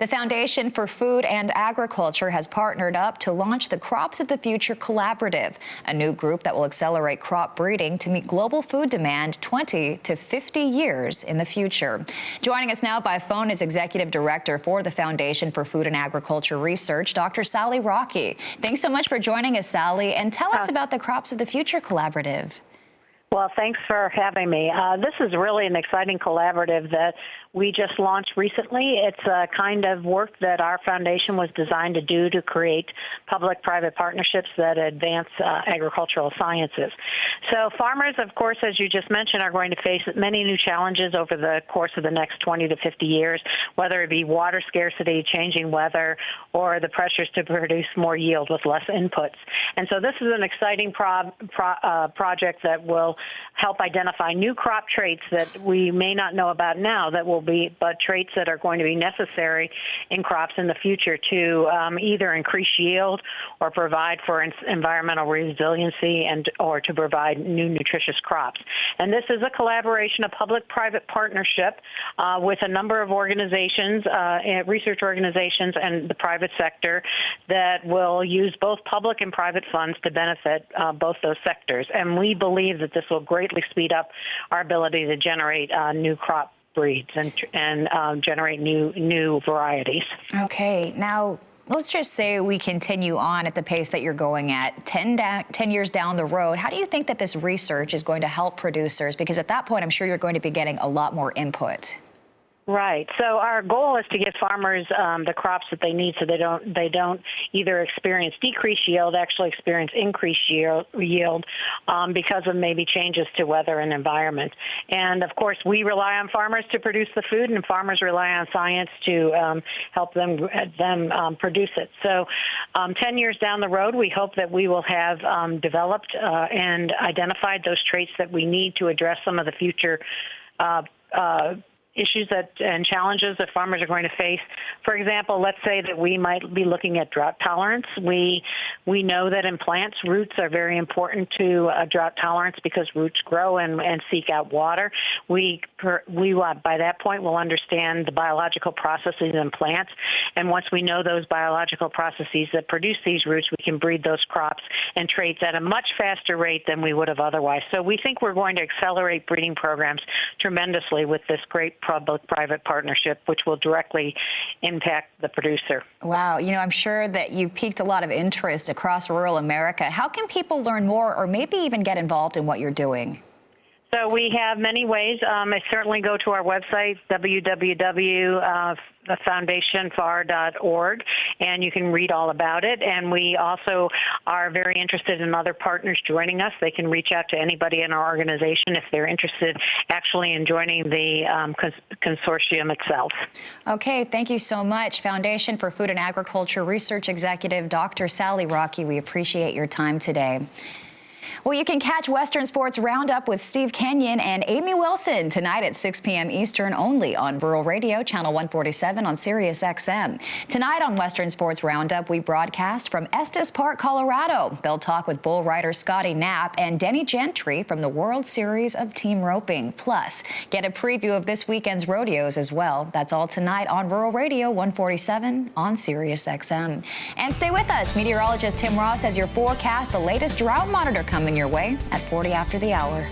The Foundation for Food and Agriculture has partnered up to launch the Crops of the Future Collaborative, a new group that will accelerate crop breeding to meet global food demand 20 to 50 years in the future. Joining us now by phone is Executive Director for the Foundation for Food and Agriculture Research, Dr. Sally Rockey. Thanks so much for joining us, Sally, and tell us about the Crops of the Future Collaborative. Well, thanks for having me. This is really an exciting collaborative that we just launched recently. It's a kind of work that our foundation was designed to do to create public-private partnerships that advance agricultural sciences. So farmers, of course, as you just mentioned, are going to face many new challenges over the course of the next 20 to 50 years, whether it be water scarcity, changing weather, or the pressures to produce more yield with less inputs. And so this is an exciting project that will help identify new crop traits that we may not know about now but traits that are going to be necessary in crops in the future to either increase yield or provide for environmental resiliency or to provide new nutritious crops. And this is a collaboration, a public-private partnership with a number of organizations, research organizations and the private sector that will use both public and private funds to benefit both those sectors. And we believe that this will greatly speed up our ability to generate new crop breeds and generate new varieties. Okay, now let's just say we continue on at the pace that you're going at 10 years down the road. How do you think that this research is going to help producers? Because at that point, I'm sure you're going to be getting a lot more input. Right. So our goal is to give farmers the crops that they need so they don't either experience decreased yield, actually experience increased yield because of maybe changes to weather and environment. And of course, we rely on farmers to produce the food, and farmers rely on science to help them produce it. So 10 years down the road, we hope that we will have developed and identified those traits that we need to address some of the future issues and challenges that farmers are going to face. For example, let's say that we might be looking at drought tolerance. We know that in plants, roots are very important to drought tolerance because roots grow and seek out water. We by that point will understand the biological processes in plants, and once we know those biological processes that produce these roots, we can breed those crops and traits at a much faster rate than we would have otherwise. So we think we're going to accelerate breeding programs tremendously with this great public-private partnership, which will directly impact the producer. Wow. You know, I'm sure that you've piqued a lot of interest across rural America. How can people learn more or maybe even get involved in what you're doing? So we have many ways. I certainly go to our website, www.thefoundationfar.org, and you can read all about it. And we also are very interested in other partners joining us. They can reach out to anybody in our organization if they're interested actually in joining the consortium itself. Okay, thank you so much. Foundation for Food and Agriculture Research Executive Dr. Sally Rockey, we appreciate your time today. Well, you can catch Western Sports Roundup with Steve Kenyon and Amy Wilson tonight at 6 p.m. Eastern only on Rural Radio, Channel 147 on Sirius XM. Tonight on Western Sports Roundup, we broadcast from Estes Park, Colorado. They'll talk with bull rider Scotty Knapp and Denny Gentry from the World Series of Team Roping. Plus, get a preview of this weekend's rodeos as well. That's all tonight on Rural Radio 147 on Sirius XM. And stay with us. Meteorologist Tim Ross has your forecast, the latest drought monitor coming your way at 40 after the hour.